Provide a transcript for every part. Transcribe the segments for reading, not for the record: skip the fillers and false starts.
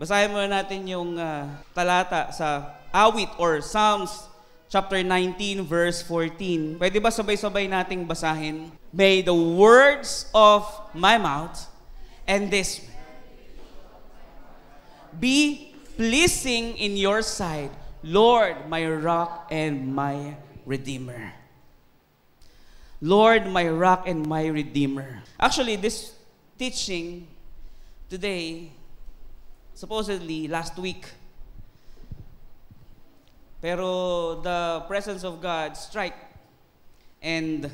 Basahin muna natin yung talata sa awit or Psalms chapter 19 verse 14. Pwede ba sabay-sabay nating basahin? May the words of my mouth and this be pleasing in your sight, Lord, my rock and my redeemer. Lord, my rock and my redeemer. Actually, this teaching today, supposedly last week, pero the presence of God strike and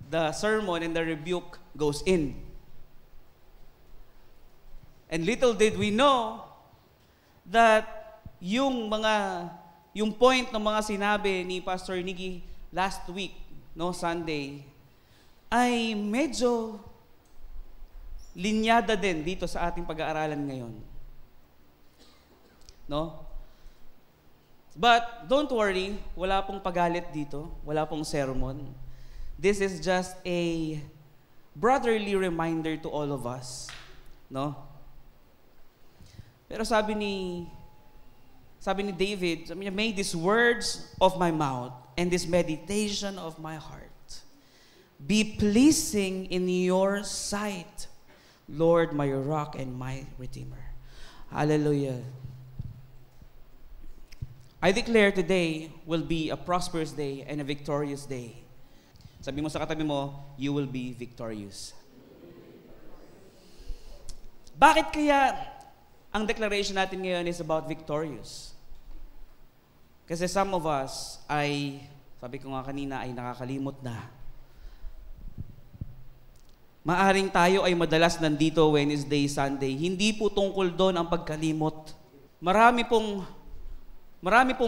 the sermon and the rebuke goes in. And little did we know that yung point ng mga sinabi ni Pastor Nicky last week, no, Sunday, ay medyo linyada din dito sa ating pag-aaralan ngayon. No? But don't worry, wala pong pagalit dito, wala pong sermon. This is just a brotherly reminder to all of us, no? Pero sabi ni David, may these words of my mouth and this meditation of my heart be pleasing in your sight, Lord, my rock and my redeemer. Hallelujah. I declare today will be a prosperous day and a victorious day. Sabi mo sa katabi mo, you will be victorious. Bakit kaya ang declaration natin ngayon is about victorious? Kasi some of us ay, sabi ko nga kanina, ay nakakalimot na. Maaring tayo ay madalas nandito Wednesday, Sunday. Hindi po tungkol doon ang pagkalimot. Marami pong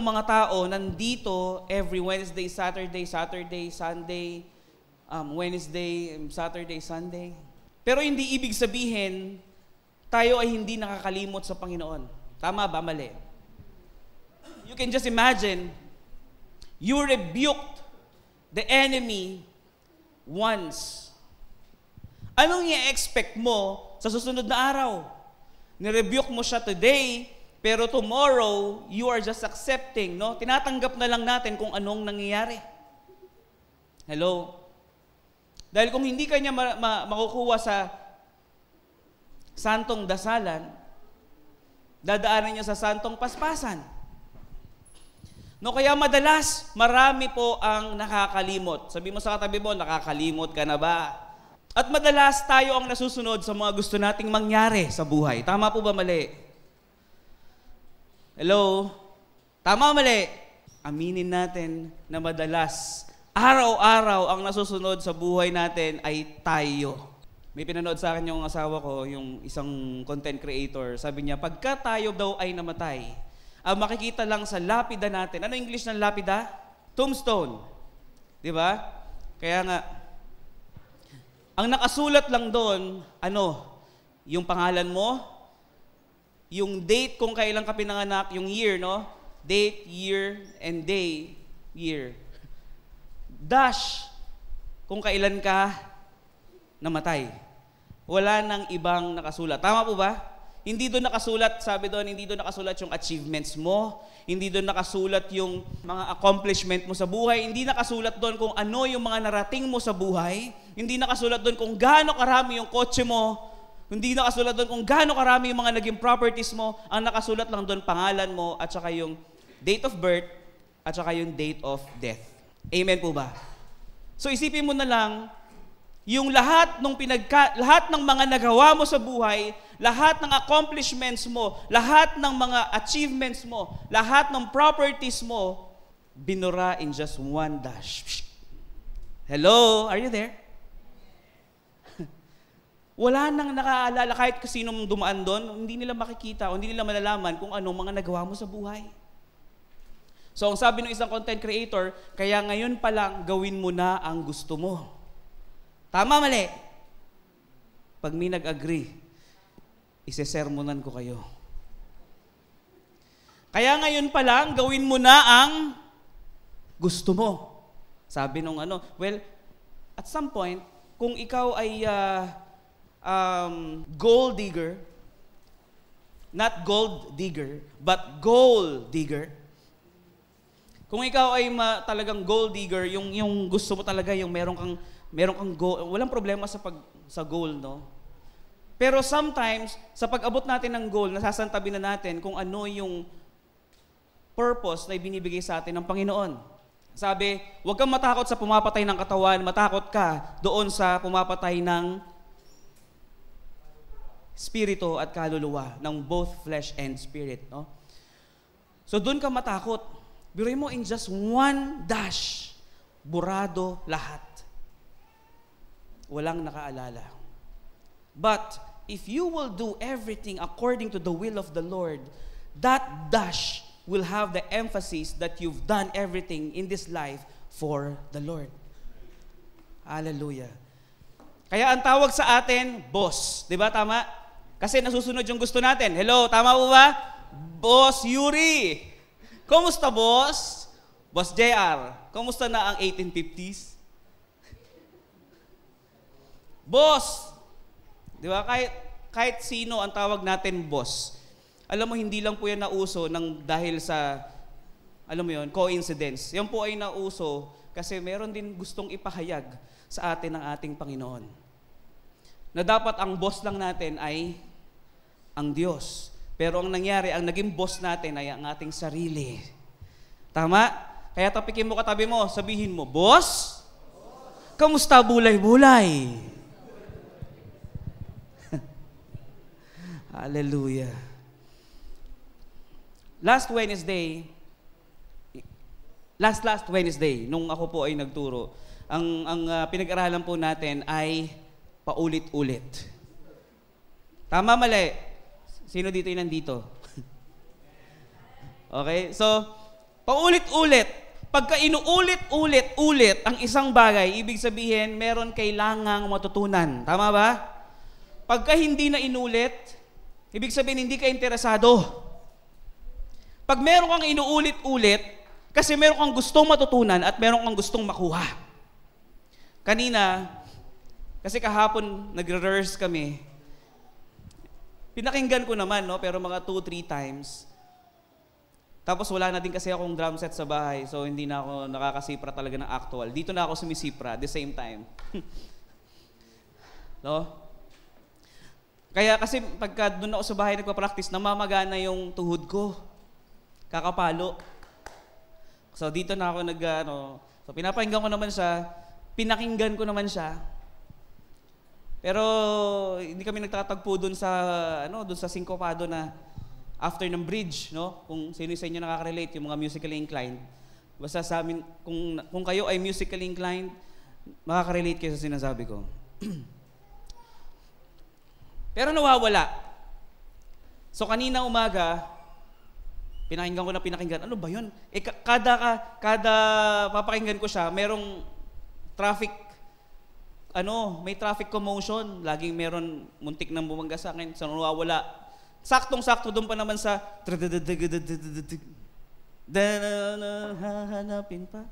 mga tao nandito every Wednesday, Saturday, Sunday, Wednesday, Saturday, Sunday. Pero hindi ibig sabihin, tayo ay hindi nakakalimot sa Panginoon. Tama ba? Mali. You can just imagine, you rebuked the enemy once. Anong i-expect mo sa susunod na araw? Nirebuke mo siya today, pero tomorrow, you are just accepting, no? Tinatanggap na lang natin kung anong nangyayari. Hello? Dahil kung hindi ka niya makukuha sa santong dasalan, dadaanan niya sa santong paspasan. No, kaya madalas, marami po ang nakakalimot. Sabi mo sa katabi mo, nakakalimot ka na ba? At madalas tayo ang nasusunod sa mga gusto nating mangyari sa buhay. Tama po ba mali? Hello? Tama mali? Aminin natin na madalas, araw-araw ang nasusunod sa buhay natin ay tayo. May pinanood sa akin yung asawa ko, yung isang content creator. Sabi niya, pagka tayo daw ay namatay, ang makikita lang sa lapida natin. Ano English ng lapida? Tombstone. Di ba? Kaya nga, ang nakasulat lang doon, yung pangalan mo, yung date kung kailan ka pinanganak, yung year, no? Date, year, and day, year. Dash, kung kailan ka namatay. Wala nang ibang nakasulat. Tama po ba? Hindi doon nakasulat, sabi doon, hindi doon nakasulat yung achievements mo, hindi doon nakasulat yung mga accomplishment mo sa buhay, hindi nakasulat doon kung ano yung mga narating mo sa buhay, hindi nakasulat doon kung gaano karami yung kotse mo, hindi nakasulat doon kung gaano karami yung mga naging properties mo, ang nakasulat lang doon pangalan mo at saka yung date of birth at saka yung date of death. Amen po ba? So isipin mo na lang, yung lahat ng mga nagawa mo sa buhay, lahat ng accomplishments mo, lahat ng mga achievements mo, lahat ng properties mo, binura in just one dash. Hello? Are you there? Wala nang nakaalala kahit kasinong dumaan doon, hindi nila makikita o hindi nila malalaman kung anong mga nagawa mo sa buhay. So, ang sabi ng isang content creator, kaya ngayon pa lang gawin mo na ang gusto mo. Tama, mali? Pag may nag-agree, isesermonan ko kayo. Kaya ngayon pa lang, gawin mo na ang gusto mo. Sabi nung well, at some point, kung ikaw ay gold digger, Not gold digger, but goal digger. Kung ikaw ay talagang goal digger, yung gusto mo talaga, yung meron kang goal, walang problema sa goal, no? Pero sometimes, sa pag-abot natin ng goal, nasasantabi na natin kung ano yung purpose na ibinibigay sa atin ng Panginoon. Sabi, huwag kang matakot sa pumapatay ng katawan, matakot ka doon sa pumapatay ng spirito at kaluluwa, ng both flesh and spirit, no? So doon ka matakot. Biruin mo, in just one dash, burado lahat. Walang nakaalala. But if you will do everything according to the will of the Lord, that dash will have the emphasis that you've done everything in this life for the Lord. Hallelujah. Kaya ang tawag sa atin, boss. Di ba? Tama? Kasi nasusunod yung gusto natin. Hello, tama po ba? Boss Yuri. Kumusta, boss? Boss JR. Kumusta na ang 1850s? Boss. Di ba? Kahit sino ang tawag natin boss. Alam mo, hindi lang po yan nauso dahil sa, alam mo yun, coincidence. Yan po ay nauso kasi meron din gustong ipahayag sa atin ng ating Panginoon. Na dapat ang boss lang natin ay ang Diyos. Pero ang nangyari, ang naging boss natin ay ang ating sarili. Tama? Kaya tapikin mo katabi mo, sabihin mo, boss? Kamusta bulay-bulay? Hallelujah. Last Wednesday, nung ako po ay nagturo, ang pinag-aralan po natin ay paulit-ulit. Tama, mali? Sino dito yung nandito? Okay? So, paulit-ulit. Pagka inuulit-ulit ang isang bagay, ibig sabihin, meron kailangang matutunan. Tama ba? Pagka hindi na inulit, ibig sabihin, hindi ka interesado. Pag meron kang inuulit-ulit, kasi meron kang gustong matutunan at meron kang gustong makuha. Kanina, kasi kahapon nag-rehearse kami, pinakinggan ko naman, no? Pero mga 2-3 times. Tapos wala na din kasi akong drum set sa bahay, so hindi na ako nakakasipra talaga ng actual. Dito na ako sumisipra at the same time. No? Kaya kasi pagka doon ako sa bahay nagpa-practice, namamagana yung tuhod ko. Kakapalo. So dito na ako so pinapakinggan ko naman siya, pinakinggan ko naman siya. Pero hindi kami nagtatagpo doon sa Sincopado na after ng bridge, no? Kung sino sa inyo nakaka-relate, yung mga musically inclined. Basta sa amin, kung kayo ay musically inclined, makaka-relate kayo sa sinasabi ko. Pero nawawala. So kanina umaga, pinakinggan. Ano ba yun? Kada papakinggan ko siya, merong may traffic commotion. Laging meron muntik nang bumangga sa akin. So nawawala. Saktong-sakto doon pa naman sa hahanapin pa.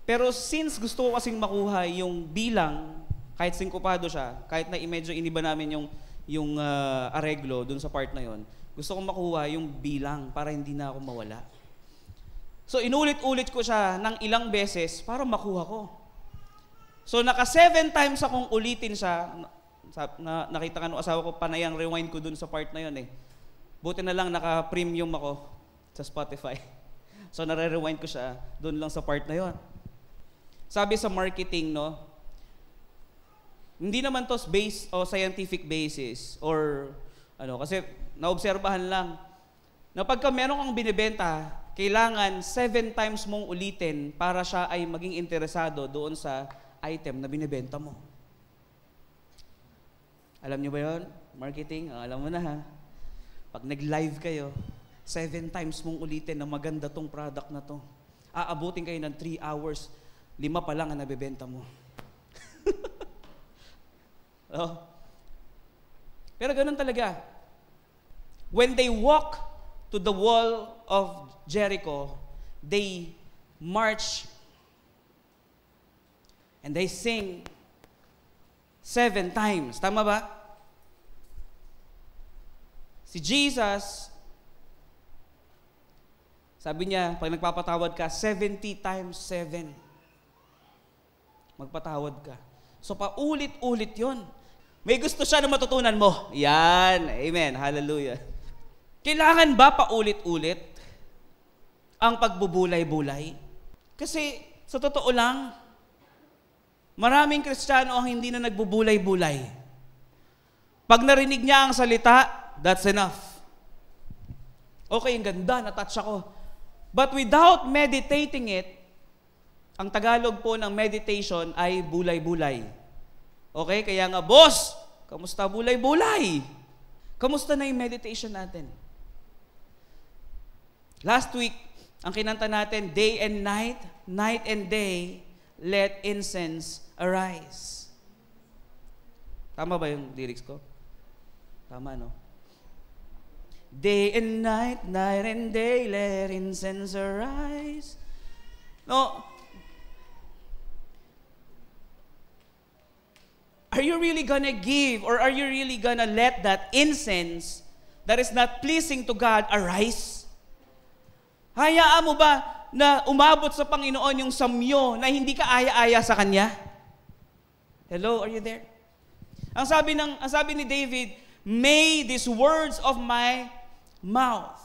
Pero since gusto ko kasing makuha yung bilang, kahit sinkopado siya, kahit na medyo iniba namin yung areglo doon sa part na yon, gusto kong makuha yung bilang para hindi na ako mawala. So inulit-ulit ko siya ng ilang beses para makuha ko. So 7 times akong ulitin siya. Nakita ka ng asawa ko, panayang rewind ko dun sa part na yon eh. Buti na lang naka-premium ako sa Spotify. So nare-rewind ko siya dun lang sa part na yon. Sabi sa marketing, no, hindi naman to based o scientific basis or kasi naobserbahan lang na pagka meron kang binibenta, kailangan 7 times mong ulitin para siya ay maging interesado doon sa item na binibenta mo. Alam niyo ba yun? Marketing, alam mo na ha. Pag nag-live kayo, 7 times mong ulitin na maganda tong product na to. Aabutin kayo ng 3 hours, 5 pa lang ang nabibenta mo. Oh. Pero ganun talaga. When they walk to the wall of Jericho, they march and they sing 7 times. Tama ba? Si Jesus, sabi niya, pag nagpapatawad ka, 70 times 7. Magpatawad ka. So paulit-ulit yon. May gusto siya na matutunan mo. Yan. Amen. Hallelujah. Kailangan ba paulit-ulit ang pagbubulay-bulay? Kasi sa totoo lang, maraming Kristiyano ang hindi na nagbubulay-bulay. Pag narinig niya ang salita, that's enough. Okay, ang ganda, natouch ako. But without meditating it, ang Tagalog po ng meditation ay bulay-bulay. Okay, kaya nga, boss, kamusta bulay-bulay? Kamusta na yung meditation natin? Last week, ang kinanta natin, day and night, night and day, let incense arise. Tama ba yung lyrics ko? Tama, no? Day and night, night and day, let incense arise. No? Are you really gonna give or are you really gonna let that incense that is not pleasing to God arise? Hayaan mo ba na umabot sa Panginoon yung samyo na hindi ka aya-aya sa Kanya? Hello, are you there? Ang sabi ni David, may these words of my mouth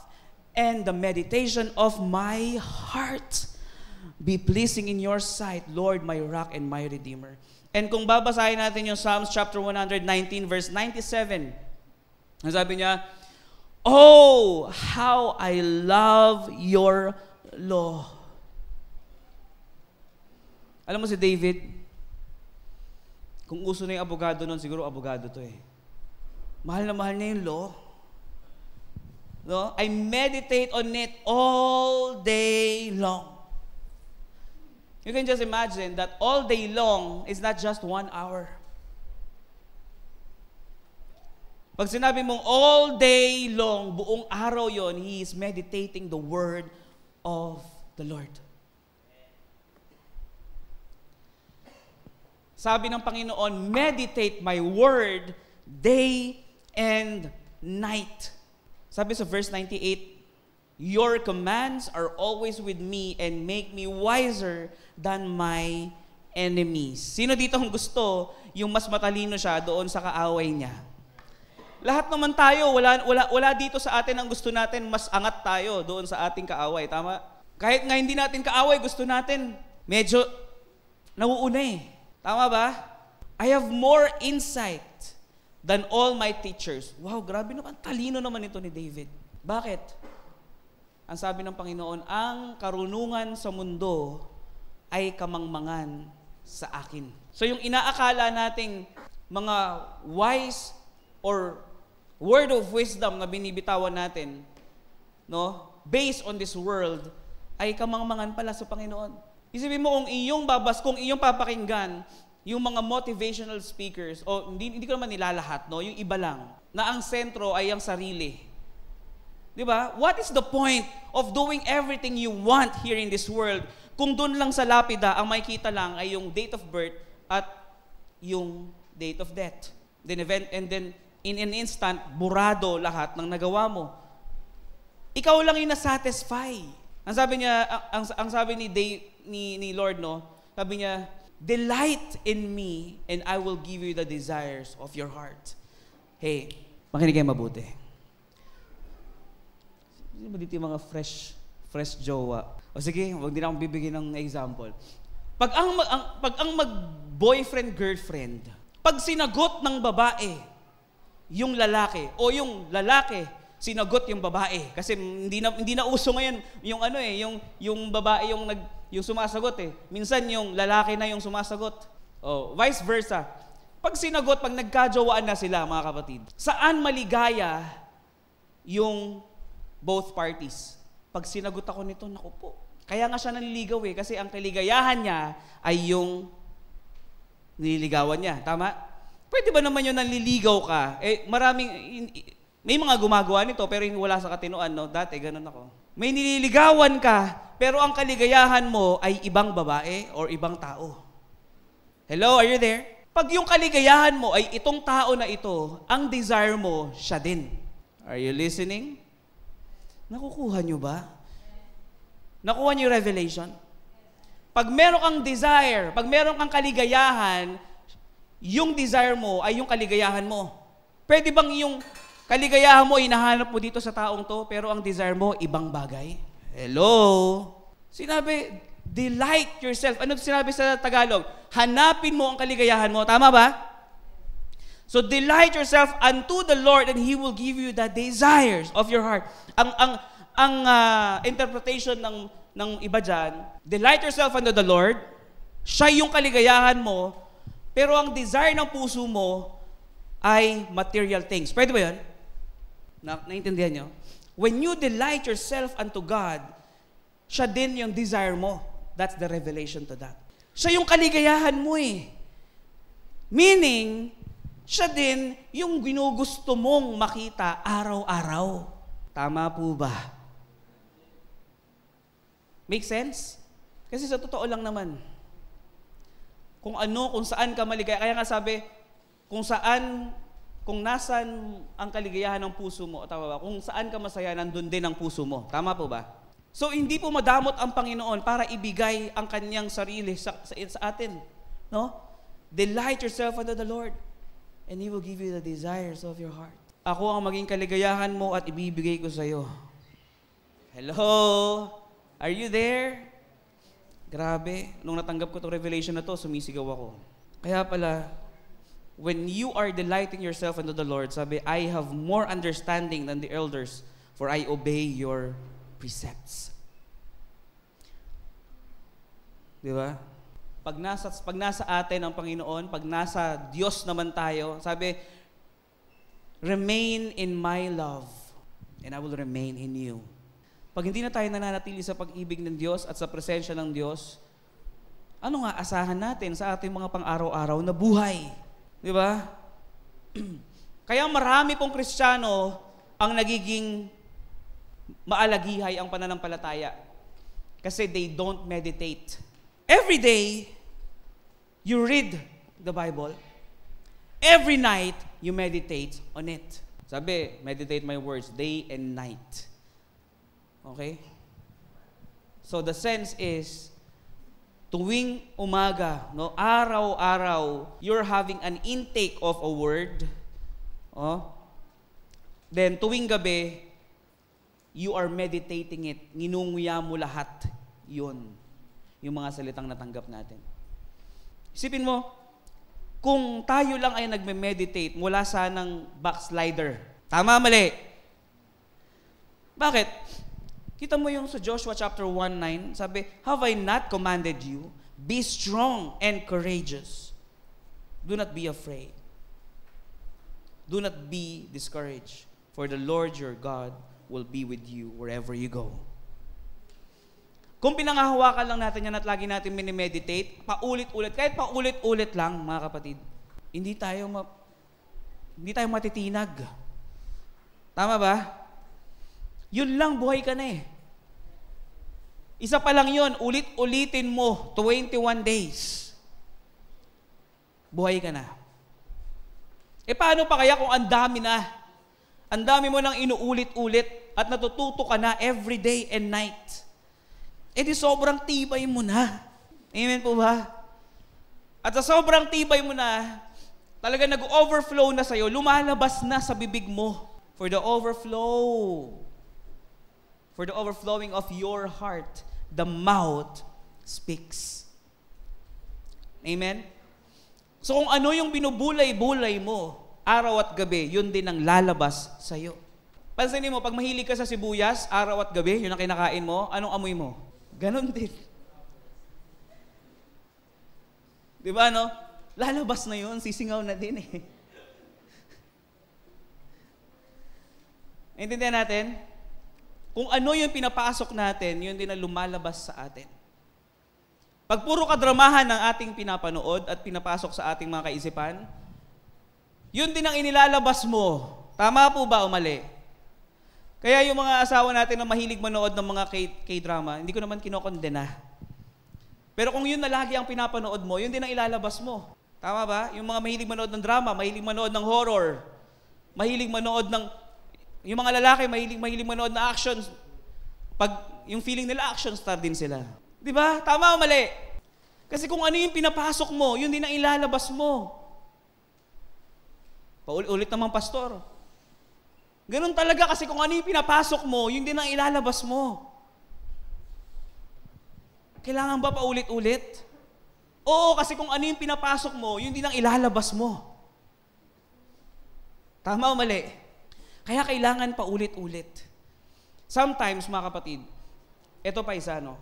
and the meditation of my heart be pleasing in your sight, Lord, my rock and my redeemer. And kung babasahin natin yung Psalms chapter 119 verse 97, ang sabi niya, oh, how I love your law. Alam mo si David, kung uso na yung abogado nun, siguro abogado to eh. Mahal na mahal niya yung law. No? I meditate on it all day long. You can just imagine that all day long is not just 1 hour. Pag sinabi mong all day long, buong araw yon, he is meditating the word of the Lord. Sabi ng Panginoon, meditate my word day and night. Sabi sa verse 98, your commands are always with me and make me wiser than my enemies. Sino dito ang gusto yung mas matalino siya doon sa kaaway niya? Lahat naman tayo, wala dito sa atin ang gusto natin, mas angat tayo doon sa ating kaaway. Tama? Kahit nga hindi natin kaaway, gusto natin, medyo nauuna eh. Tama ba? I have more insight than all my teachers. Wow, grabe naman. Talino naman ito ni David. Bakit? Ang sabi ng Panginoon, ang karunungan sa mundo ay kamangmangan sa akin. So yung inaakala nating mga wise or word of wisdom na binibitawan natin, no, based on this world, ay kamangmangan pala sa Panginoon. Isipin mo kung iyong papakinggan, yung mga motivational speakers, o hindi ko naman nilalahat, no, yung iba lang, na ang sentro ay ang sarili. Di ba? What is the point of doing everything you want here in this world kung doon lang sa lapida, ang makikita lang ay yung date of birth at yung date of death. And then in an instant, burado lahat ng nagawa mo. Ikaw lang yung nasatisfy. Ang sabi niya, ang sabi ni Lord, no, sabi niya, delight in me and I will give you the desires of your heart. Hey, makinig kayo mabuti. Sino ba dito yung mga fresh jowa? O sige, wag din akong bibigyan ng example. Pag ang mag-boyfriend, girlfriend, pag sinagot ng babae, yung lalaki, o yung lalaki, sinagot yung babae. Kasi hindi na uso ngayon yung babae yung sumasagot eh. Minsan yung lalaki na yung sumasagot. O, vice versa. Pag sinagot, pag nagkajowaan na sila, mga kapatid, saan maligaya yung both parties? Pag sinagot ako nito, naku po. Kaya nga siya naliligaw eh, kasi ang kaligayahan niya ay yung nililigawan niya. Tama? Pwede ba naman yung naliligaw ka? Eh, may mga gumagawa nito, pero wala sa katinoan, no? Dati, ganun ako. May nililigawan ka, pero ang kaligayahan mo ay ibang babae or ibang tao. Hello, are you there? Pag yung kaligayahan mo ay itong tao na ito, ang desire mo, siya din. Are you listening? Nakukuha nyo ba? Nakuha nyo yung revelation? Pag meron kang desire, pag meron kang kaligayahan, yung desire mo ay yung kaligayahan mo. Pwede bang yung kaligayahan mo, hinahanap mo dito sa taong to, pero ang desire mo, ibang bagay? Hello? Sinabi, delight yourself. Ano sinabi sa Tagalog? Hanapin mo ang kaligayahan mo. Tama ba? So delight yourself unto the Lord and He will give you the desires of your heart. Ang interpretation ng iba dyan, delight yourself unto the Lord, siya yung kaligayahan mo, pero ang desire ng puso mo ay material things. Pwede ba yun? Naintindihan nyo? When you delight yourself unto God, siya din yung desire mo. That's the revelation to that. Siya yung kaligayahan mo eh. Meaning, siya din yung ginugusto mong makita araw-araw. Tama po ba? Make sense? Kasi sa totoo lang naman, kung saan ka maligaya. Kaya nga sabi, kung nasan ang kaligayahan ng puso mo, tama ba? Kung saan ka masaya, nandun din ang puso mo. Tama po ba? So, hindi po madamot ang Panginoon para ibigay ang kanyang sarili sa atin. No? Delight yourself unto the Lord, and He will give you the desires of your heart. Ako ang maging kaligayahan mo at ibibigay ko sa iyo. Hello? Are you there? Grabe. Nung natanggap ko itong revelation na to, sumisigaw ako. Kaya pala, when you are delighting yourself unto the Lord, sabi, I have more understanding than the elders, for I obey your precepts. Di ba? Pag nasa atin ang Panginoon, pag nasa Diyos naman tayo, sabi, remain in my love, and I will remain in you. Pag hindi na tayo nananatili sa pag-ibig ng Diyos at sa presensya ng Diyos, ano nga asahan natin sa ating mga pang-araw-araw na buhay? Di ba? Kaya marami pong Kristiyano ang nagiging maalagihay ang pananampalataya kasi they don't meditate. Every day, you read the Bible. Every night, you meditate on it. Sabi, meditate my words day and night. Okay? So the sense is, tuwing umaga, no, araw-araw, you're having an intake of a word. Then tuwing gabi, you are meditating it. Nginunguya mo lahat. Yun. Yung mga salitang natanggap natin. Isipin mo, kung tayo lang ay nagme-meditate, mula sanang backslider. Tama, mali? Bakit? Kita mo yung sa Joshua chapter 1:9, sabi, have I not commanded you? Be strong and courageous. Do not be afraid. Do not be discouraged. For the Lord your God will be with you wherever you go. Kung pinangahawakan lang natin yan at lagi natin minimeditate, paulit-ulit, kahit paulit-ulit lang, mga kapatid, hindi tayo matitinag. Tama ba? Yun lang, buhay ka na eh. Isa pa lang yun, ulit-ulitin mo, 21 days. Buhay ka na. Paano pa kaya kung ang dami na? Ang dami mo nang inuulit-ulit at natututo ka na every day and night. Di sobrang tibay mo na. Amen po ba? At sa sobrang tibay mo na, talaga nag-overflow na sa'yo, lumalabas na sa bibig mo for the overflowing of your heart, the mouth speaks. Amen? So kung ano yung binubulay-bulay mo, araw at gabi, yun din ang lalabas sa'yo. Pansinin mo, pag mahilig ka sa sibuyas, araw at gabi, yun ang kinakain mo, anong amoy mo? Ganon din. Di ba, no? Lalabas na yun, sisingaw na din eh. Intindihan natin? Kung ano yung pinapasok natin, yun din ang lumalabas sa atin. Pag puro kadramahan ng ating pinapanood at pinapasok sa ating mga kaisipan, yun din ang inilalabas mo. Tama po ba o mali? Kaya yung mga asawa natin na mahilig manood ng mga K-drama, hindi ko naman kinokondena. Pero kung yun na lagi ang pinapanood mo, yun din ang ilalabas mo. Tama ba? Yung mga mahilig manood ng drama, mahilig manood ng horror, mahilig manood ng Yung mga lalaki, mahilig manood na actions. Pag yung feeling nila, action star din sila. Di ba? Tama o mali? Kasi kung ano yung pinapasok mo, yun din ang ilalabas mo. Paulit naman, pastor. Ganun talaga kasi kung ano yung pinapasok mo, yun din ang ilalabas mo. Kailangan ba paulit-ulit? Oo, kasi kung ano yung pinapasok mo, yun din ang ilalabas mo. Tama o mali? Kaya kailangan paulit-ulit. Sometimes, mga kapatid, ito pa isa, no?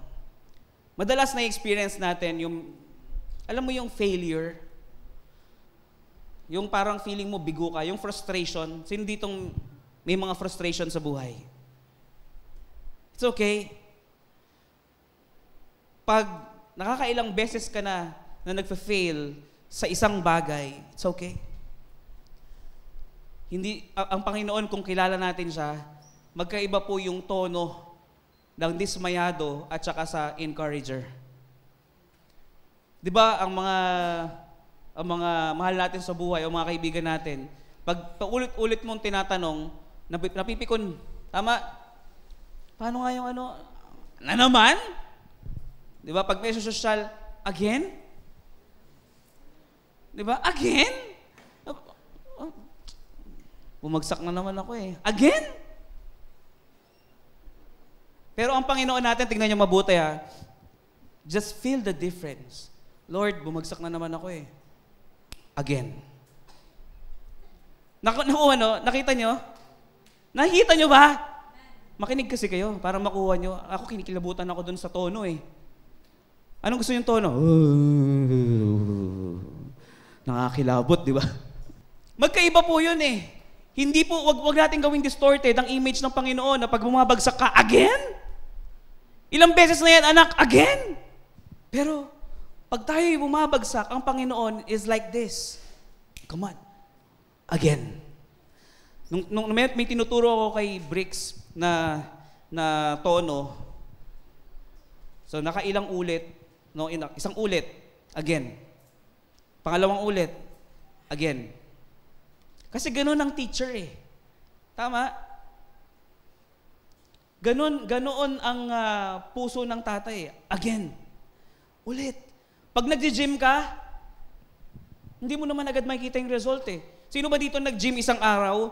Madalas na-experience natin yung, alam mo yung failure, yung parang feeling mo bigo ka, yung frustration. Sino ditong may mga frustration sa buhay? It's okay. Pag nakakailang beses ka na nagfa-fail sa isang bagay, it's okay. Hindi, ang Panginoon, kung kilala natin siya, magkaiba po yung tono ng dismayado at saka sa encourager. Di ba, ang mga mahal natin sa buhay o mga kaibigan natin, pag paulit-ulit mong tinatanong, napipikon, tama? Paano nga yung ano? Na naman? Di ba, pag may social, again? Di ba, again? Bumagsak na naman ako eh. Again? Pero ang Panginoon natin, tingnan niyo mabuti ha. Just feel the difference. Lord, bumagsak na naman ako eh. Again. Nakita niyo? Nakita niyo ba? Makinig kasi kayo para makuha niyo. Ako kinikilabutan ako dun sa tono eh. Anong gusto yung tono? Nakakilabot, di ba? Magkaiba po yun eh. Hindi po, wag natin gawing distorted ang image ng Panginoon na pag bumabagsak ka, again? Ilang beses na yan, anak, again? Pero, pag tayo'y bumabagsak, ang Panginoon is like this. Come on. Again. Nung may tinuturo ako kay Bricks na tono, so nakailang ulit, no, isang ulit, again. Pangalawang ulit, again. Kasi ganun ang teacher eh. Tama? Ganoon ang puso ng tatay eh. Again. Ulit. Pag nag-gym ka, hindi mo naman agad makikita yung result eh. Sino ba dito nag-gym isang araw,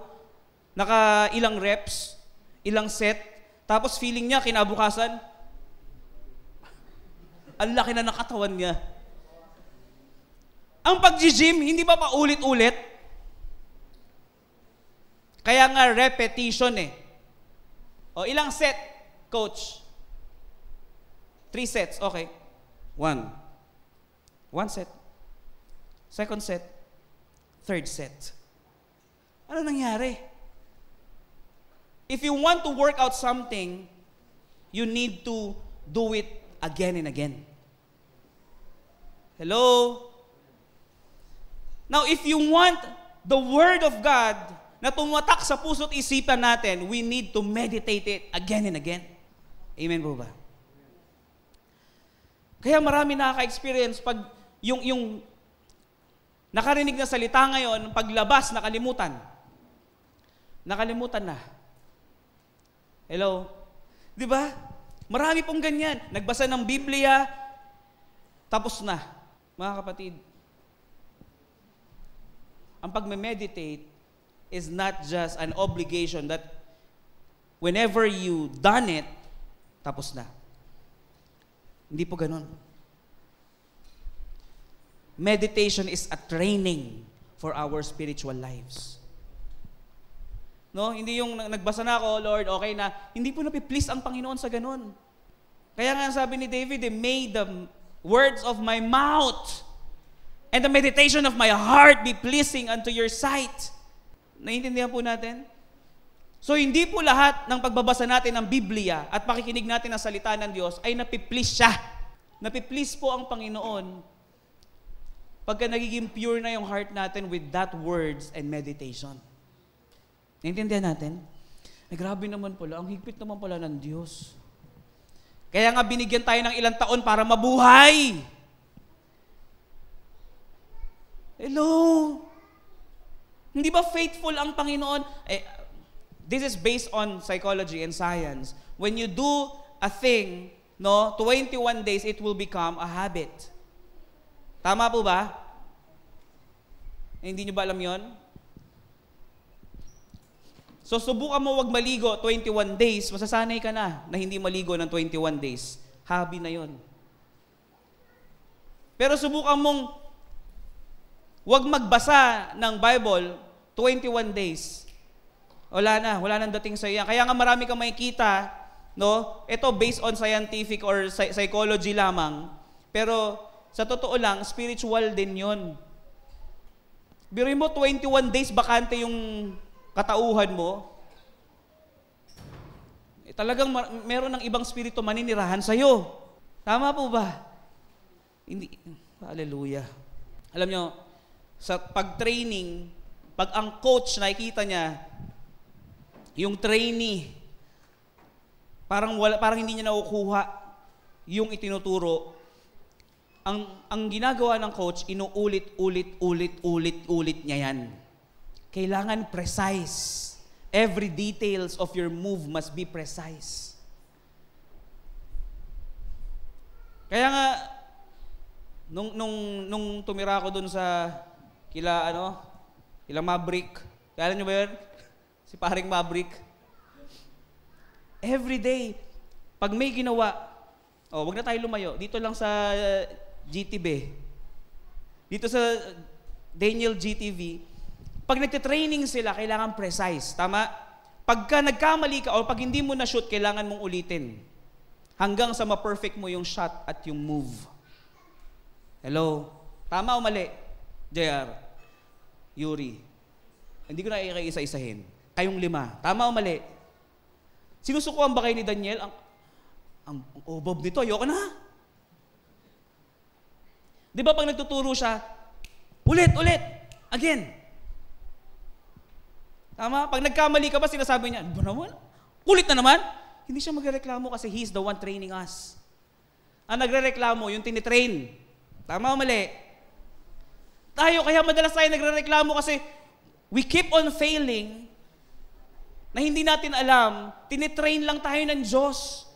naka ilang reps, ilang set, tapos feeling niya kinabukasan, ang laki na nakatawan niya. Ang pag-gym, hindi ba paulit-ulit? Kaya nga repetition eh. O ilang set, coach? 3 sets, okay. 1 set. Second set. Third set. Ano nangyari? If you want to work out something, you need to do it again and again. Hello? Now, if you want the Word of God na tumatak sa puso't isipan natin, we need to meditate it again and again. Amen po ba? Kaya marami nakaka-experience pag yung nakarinig na salita ngayon, paglabas, nakalimutan. Nakalimutan na. Hello? Di ba? Marami pong ganyan. Nagbasa ng Biblia, tapos na. Mga kapatid, ang pagme-meditate is not just an obligation that whenever you done it, tapos na. Hindi po ganun. Meditation is a training for our spiritual lives. No? Hindi yung nagbasa na ako, Lord, okay na. Hindi po napiplease ang Panginoon sa ganun. Kaya nga sabi ni David, may the words of my mouth and the meditation of my heart be pleasing unto your sight. Naiintindihan po natin? So, hindi po lahat ng pagbabasa natin ng Biblia at pakikinig natin ng salita ng Diyos ay napiplease siya. Napiplease po ang Panginoon pagka nagiging pure na yung heart natin with that words and meditation. Naiintindihan natin? Ay, grabe naman pala. Ang higpit naman pala ng Diyos. Kaya nga binigyan tayo ng ilang taon para mabuhay. Hello? Hindi ba faithful ang Panginoon? This is based on psychology and science. When you do a thing, 21 days, it will become a habit. Tama po ba? Hindi nyo ba alam yon? So, subukan mo wag maligo 21 days, masasanay ka na hindi maligo ng 21 days. Hobby na yon. Pero subukan mong wag magbasa ng Bible 21 days. Wala nang dating sa iya. Kaya nga marami kang makikita, ito based on scientific or psychology lamang, pero sa totoo lang, spiritual din yon. Biruin mo, 21 days bakante yung katauhan mo. Talagang meron ng ibang spirito maninirahan sa'yo. Tama po ba? Hindi. Hallelujah. Alam nyo, sa pag-training, pag ang coach nakikita niya, yung trainee, parang hindi niya nakukuha yung itinuturo. Ang ginagawa ng coach, inuulit niya yan. Kailangan precise. Every details of your move must be precise. Kaya nga, nung tumira ako dun sa kila Maverick. Kaya nyo ba yun? Si paring Maverick. Every day, pag may ginawa, wag na tayo lumayo. Dito lang sa GTV. Dito sa Daniel GTV, pag nagte-training sila, kailangan precise. Tama? Pagka nagkamali ka o pag hindi mo na-shoot, kailangan mong ulitin. Hanggang sa ma-perfect mo yung shot at yung move. Hello? Tama o mali? JR? Yuri? Hindi ko na isa-isahin. Kayong 5. Tama o mali? Sinusukuan ba kayo ni Daniel? Ang obob nito, ayoko na. Di ba pag nagtuturo siya, ulit, again. Tama? Pag nagkamali ka ba, sinasabi niya, ano naman? Kulit na naman? Hindi siya magrereklamo kasi he's the one training us. Ang nagrereklamo, yung tinitrain. Tama o mali? Tayo, kaya madalas tayo nagrereklamo kasi we keep on failing na hindi natin alam, tinitrain lang tayo ng Diyos.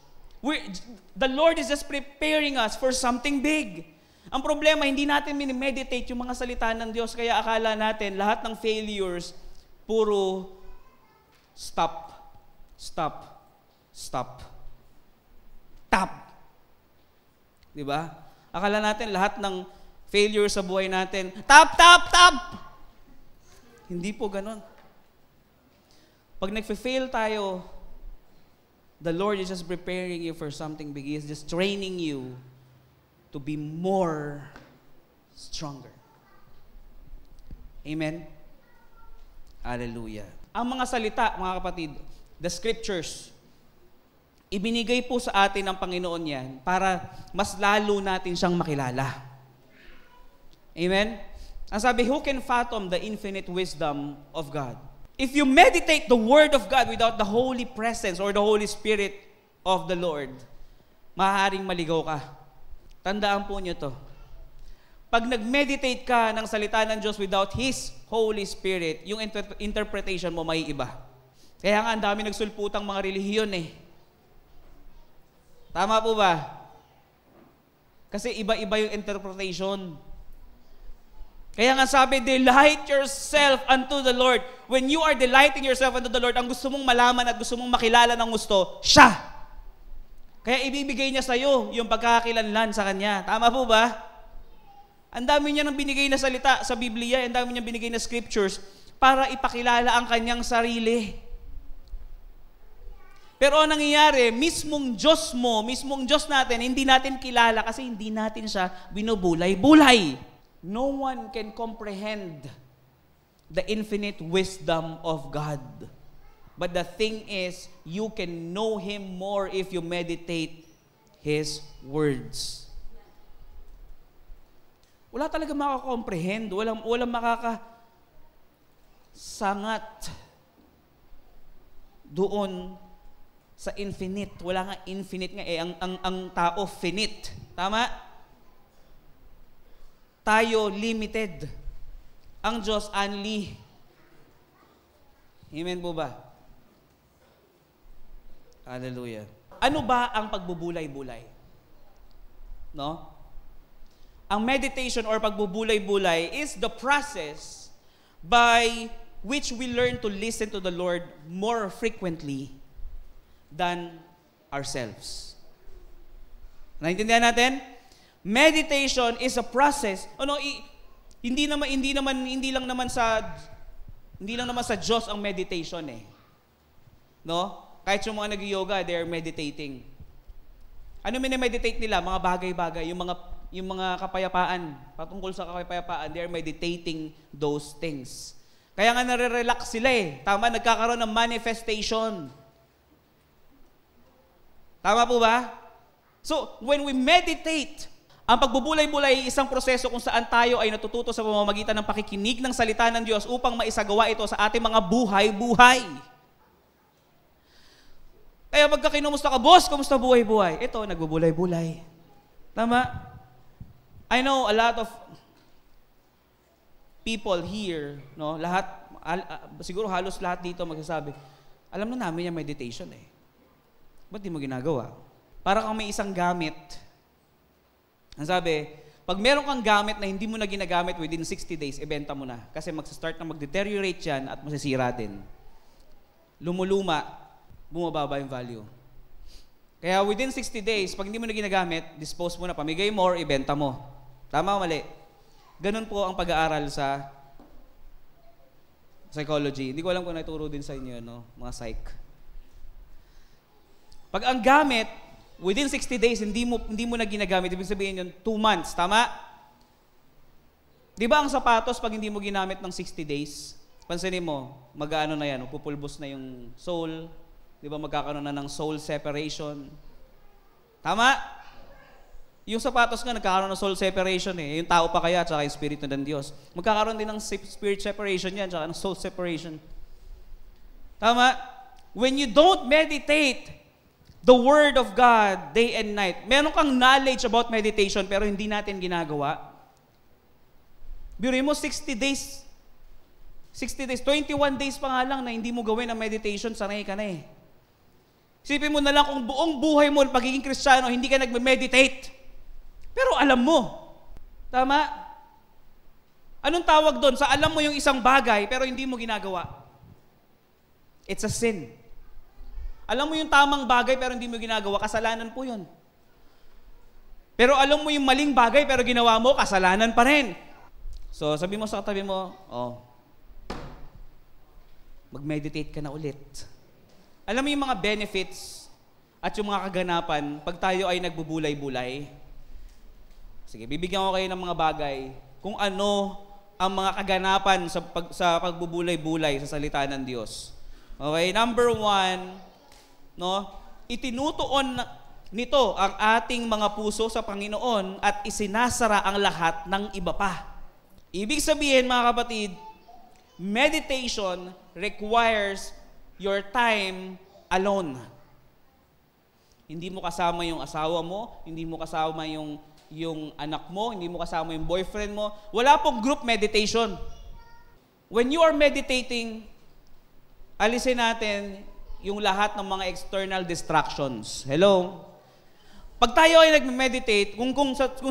The Lord is just preparing us for something big. Ang problema, hindi natin minimeditate yung mga salita ng Diyos, kaya akala natin lahat ng failures, puro stop. Diba? Akala natin lahat ng failure sa buhay natin, tap! Hindi po ganon. Pag nag-fail tayo, the Lord is just preparing you for something big. He is just training you to be more stronger. Amen? Hallelujah. Ang mga salita, mga kapatid, the scriptures, ibinigay po sa atin ng Panginoon yan para mas lalo natin siyang makilala. Amen? Ang sabi, who can fathom the infinite wisdom of God? If you meditate the Word of God without the Holy Presence or the Holy Spirit of the Lord, maaaring maligaw ka. Tandaan po niyo to. Pag nag-meditate ka ng salita ng Diyos without His Holy Spirit, yung interpretation mo may iba. Kaya nga ang dami nagsulputang mga relihiyon eh. Tama po ba? Kasi iba-iba yung interpretation. Kaya nga sabi, delight yourself unto the Lord. When you are delighting yourself unto the Lord, ang gusto mong malaman at gusto mong makilala ng gusto, siya. Kaya ibibigay niya sa'yo yung pagkakakilanlan sa Kanya. Tama po ba? Ang dami niya nang binigay na salita sa Biblia, ang dami niya binigay na scriptures para ipakilala ang Kanyang sarili. Pero ang nangyayari, mismong Diyos mo, mismong Diyos natin, hindi natin kilala kasi hindi natin siya binubulay-bulay. No one can comprehend the infinite wisdom of God. But the thing is, you can know Him more if you meditate His words. Wala talaga makakomprehend, walang makakasangat doon sa infinite. Wala nga infinite nga eh, ang tao finite. Tama? Tayo limited. Ang Diyos unli. Amen po ba? Hallelujah. Ano ba ang pagbubulay-bulay? No? Ang meditation or pagbubulay-bulay is the process by which we learn to listen to the Lord more frequently than ourselves. Naintindihan natin? Meditation is a process. Hindi lang naman sa Diyos ang meditation eh. No? Kahit yung mga nag-yoga, they are meditating. Ano minimeditate nila? Mga bagay-bagay, yung mga kapayapaan, patungkol sa kapayapaan, they are meditating those things. Kaya nga nare-relax sila eh. Tama, nagkakaroon ng manifestation. Tama po ba? So, when we meditate, ang pagbubulay-bulay ay isang proseso kung saan tayo ay natututo sa pamamagitan ng pakikinig ng salita ng Diyos upang maisagawa ito sa ating mga buhay-buhay. Kaya pagka kinumusta ka, boss, kumusta buhay-buhay? Ito, nagbubulay-bulay. Tama? I know a lot of people here, no, siguro halos lahat dito magsasabi, alam na namin yung meditation eh. Ba't di mo ginagawa? Para kang may isang gamit. Ang sabi, pag meron kang gamit na hindi mo na ginagamit within 60 days, ibenta mo na. Kasi mag-start na mag-deteriorate yan at masisira din. Lumuluma, bumababa yung value. Kaya within 60 days, pag hindi mo na ginagamit, dispose mo na, pamigay mo or ibenta mo. Tama o mali? Ganun po ang pag-aaral sa psychology. Hindi ko alam kung naturo din sa inyo, no? Mga psych. Pag ang gamit, within 60 days, hindi mo na ginagamit, ibig sabihin yun, 2 months. Tama? Di ba ang sapatos, pag hindi mo ginamit ng 60 days, pansinin mo, mag-ano na yan, pupulbos na yung sole, di ba magkakaroon na ng soul separation? Tama? Yung sapatos nga, nagkakaroon ng soul separation eh. Yung tao pa kaya, tsaka yung Espiritu ng Diyos. Magkakaroon din ng spirit separation yan, tsaka ng soul separation. Tama? When you don't meditate the Word of God day and night, meron kang knowledge about meditation pero hindi natin ginagawa. Biruin mo, 60 days, 21 days pa nga lang na hindi mo gawin ang meditation, sanay ka na eh. Isipin mo na lang kung buong buhay mo, pagiging Kristiyano, hindi ka nagme-meditate. Pero alam mo. Tama? Anong tawag doon? Sa alam mo yung isang bagay, pero hindi mo ginagawa. It's a sin. Alam mo yung tamang bagay, pero hindi mo ginagawa, kasalanan po yun. Pero alam mo yung maling bagay, pero ginawa mo, kasalanan pa rin. So, sabi mo sa katabi mo, mag-meditate ka na ulit. Alam mo yung mga benefits at yung mga kaganapan pag tayo ay nagbubulay-bulay? Sige, bibigyan ko kayo ng mga bagay kung ano ang mga kaganapan sa pagbubulay-bulay sa salita ng Diyos. Okay, number 1, no, itinutuon nito ang ating mga puso sa Panginoon at isinasara ang lahat ng iba pa. Ibig sabihin, mga kapatid, meditation requires your time alone. Hindi mo kasama yung asawa mo, hindi mo kasama yung anak mo, hindi mo kasama yung boyfriend mo. Wala pong group meditation. When you are meditating, alisin natin yung lahat ng mga external distractions. Hello? Pag tayo ay nag-meditate, kung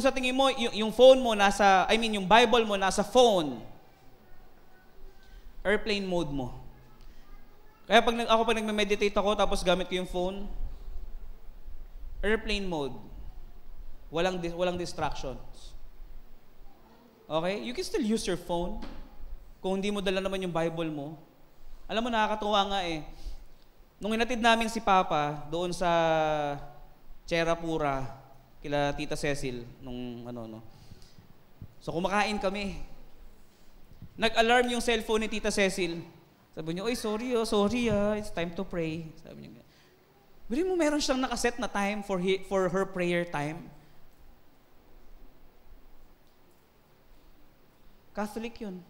sa tingin mo, yung phone mo yung Bible mo nasa phone, airplane mode mo. Kaya pag nag-meditate ako tapos gamit ko yung phone, airplane mode. Walang distractions. Okay? You can still use your phone kung hindi mo dala naman yung Bible mo. Alam mo, nakakatuwa nga eh. Nung inatid namin si Papa doon sa Cherapura, kila Tita Cecil, So kumakain kami. Nag-alarm yung cellphone ni Tita Cecil. Sabi niya, sorry, it's time to pray. Sabi niya, bili mo meron siyang nakaset na time for her prayer time. Catholic yun.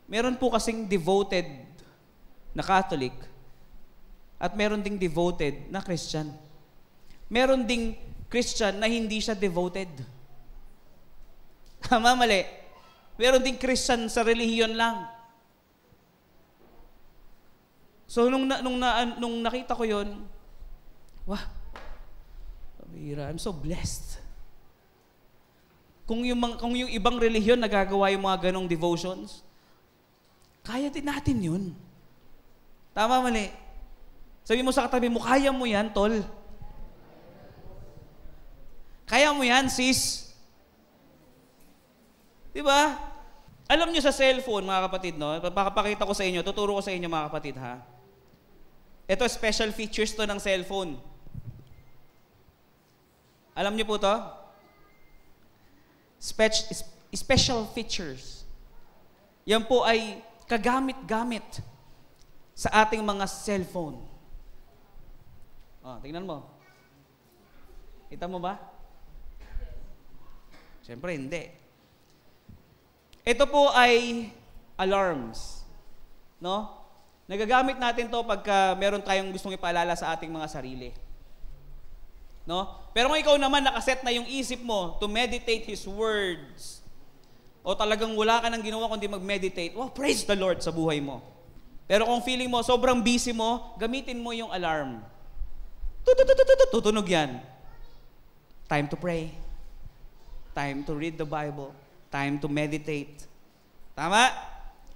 Meron po kasing devoted na Catholic at meron ding devoted na Christian. Meron ding Christian na hindi siya devoted. Tama, mali. Meron ding Christian sa relihiyon lang. So, nung nakita ko yon, Wah, I'm so blessed. Kung yung ibang relihiyon nagagawa yung mga ganong devotions, kaya din natin yun. Tama, mali? Sabi mo sa katabi mo, kaya mo yan, tol. Kaya mo yan, sis. Diba? Alam nyo sa cellphone, mga kapatid, no? Papakita ko sa inyo, tuturo ko sa inyo, mga kapatid, ha? Ito, special features to ng cellphone. Alam nyo po to? Special features. Yan po ay kagamit-gamit sa ating mga cellphone. Tingnan mo. Kita mo ba? Siyempre, hindi. Ito po ay alarms. No? Nagagamit natin to pagka meron tayong gustong ipaalala sa ating mga sarili. No? Pero kung ikaw naman nakaset na yung isip mo to meditate His words, o talagang wala ka nang ginawa kundi mag-meditate, well, praise the Lord sa buhay mo. Pero kung feeling mo, sobrang busy mo, gamitin mo yung alarm. Tutunog yan. Time to pray. Time to read the Bible. Time to meditate. Tama?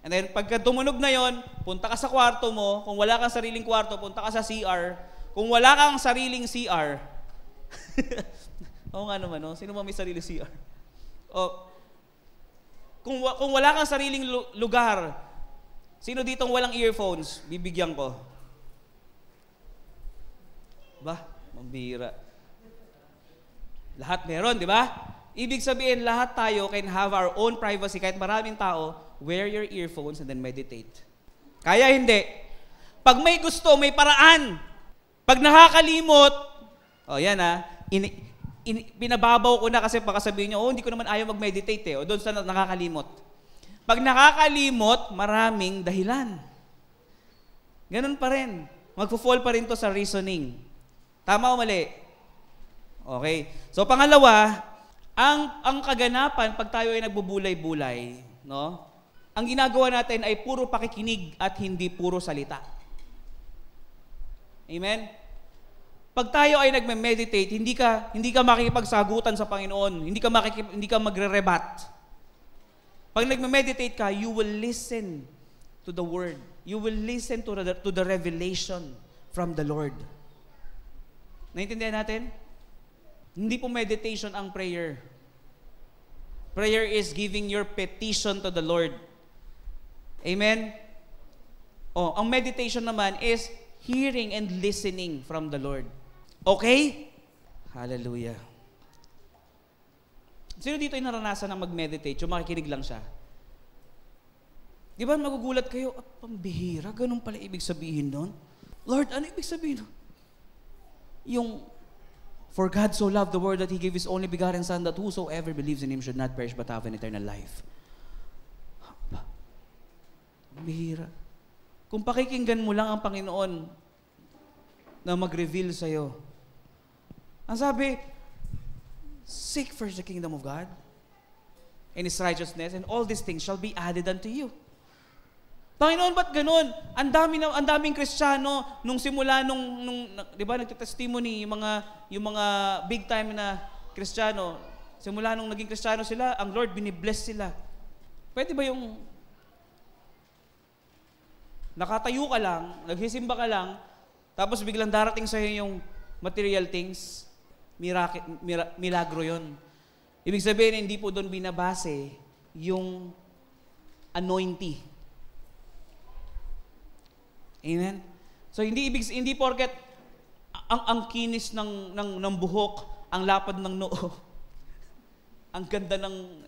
And then, pagka tumunog na yon, punta ka sa kwarto mo. Kung wala kang sariling kwarto, punta ka sa CR. Kung wala kang sariling CR, oo nga naman, no? Sino ba may sariling CR? Kung wala kang sariling lugar, sino ditong walang earphones? Bibigyan ko. Mambira. Lahat meron, di ba? Ibig sabihin, lahat tayo can have our own privacy. Kahit maraming tao, wear your earphones and then meditate. Kaya hindi. Pag may gusto, may paraan. Pag nakakalimot, yan pinababaw ko na kasi baka sabihin nyo, hindi ko naman ayaw mag-meditate o doon sa nakakalimot. Pag nakakalimot, maraming dahilan. Ganun pa rin. Magpo-fall pa rin to sa reasoning. Tama o mali? Okay. So pangalawa, ang kaganapan pag tayo ay nagbubulay-bulay, no? Ang ginagawa natin ay puro pakikinig at hindi puro salita. Amen? Pag tayo ay nagme-meditate, hindi ka makikipagsagutan sa Panginoon, hindi ka magre-rebat. Pag nagme-meditate ka, you will listen to the word. You will listen to the revelation from the Lord. Naintindihan natin? Hindi po meditation ang prayer. Prayer is giving your petition to the Lord. Amen? Ang meditation naman is hearing and listening from the Lord. Okay? Hallelujah. Sino dito ay naranasan ng mag-meditate? Yung makikinig lang siya. Di ba magugulat kayo, pambihira, ganun pala ibig sabihin nun? Lord, ano ibig sabihin nun? Yung, for God so loved the world that He gave His only begotten Son, that whosoever believes in Him should not perish but have an eternal life. Pambihira. Kung pakikinggan mo lang ang Panginoon na mag-reveal sa'yo, ang sabi, seek first the kingdom of God and His righteousness, and all these things shall be added unto you. Panginoon, ba't ganun? Ang daming Kristiyano nung simula di ba, nagte-testimony yung mga big time na Kristiyano, simula nung naging Kristiyano sila, ang Lord binibless sila. Pwede ba yung nakatayo ka lang, nagsisimba ka lang, tapos biglang darating sa'yo yung material things, milagro yon. Ibig sabihin, hindi po doon binabase yung anointing. Amen? So, hindi porket ang kinis ng buhok, ang lapad ng noo, ang ganda ng,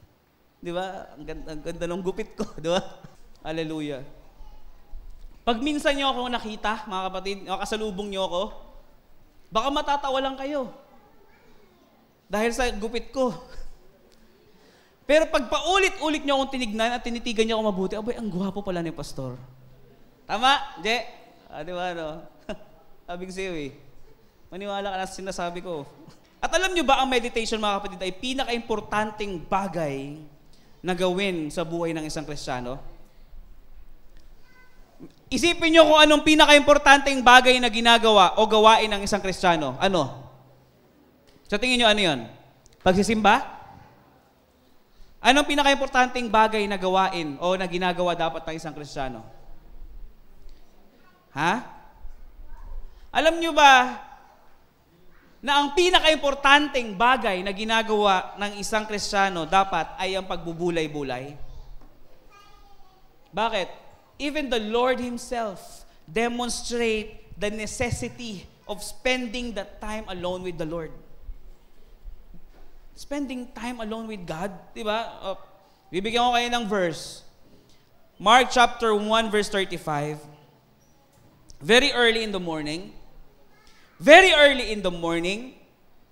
di ba? Ang ganda ng gupit ko, di ba? Hallelujah. Pag minsan nyo ako nakita, mga kapatid, kasalubong nyo ako, baka matatawa lang kayo. Dahil sa gupit ko. Pero pag paulit-ulit nyo akong tinignan at tinitigan nyo ako mabuti, abay, ang gwapo pala ni Pastor. Tama? Je? Di ba, no? Sabi ko sa'yo maniwala ka na sa sinasabi ko. At alam nyo ba, ang meditation, mga kapatid, ay pinaka-importanting bagay na gawin sa buhay ng isang Kristiyano? Isipin nyo kung anong pinaka-importanteng bagay na ginagawa o gawain ng isang Kristiyano. Ano? Sa tingin nyo, ano yun? Pagsisimba? Anong pinaka-importanteng bagay na gawain o na ginagawa dapat ng isang Kristiyano? Ha? Alam nyo ba na ang pinaka-importanteng bagay na ginagawa ng isang Kristiyano dapat ay ang pagbubulay-bulay? Bakit? Even the Lord Himself demonstrate the necessity of spending that time alone with the Lord. Spending time alone with God, di ba? Bibigyan ko kayo ng verse. Mark chapter 1 verse 35. Very early in the morning,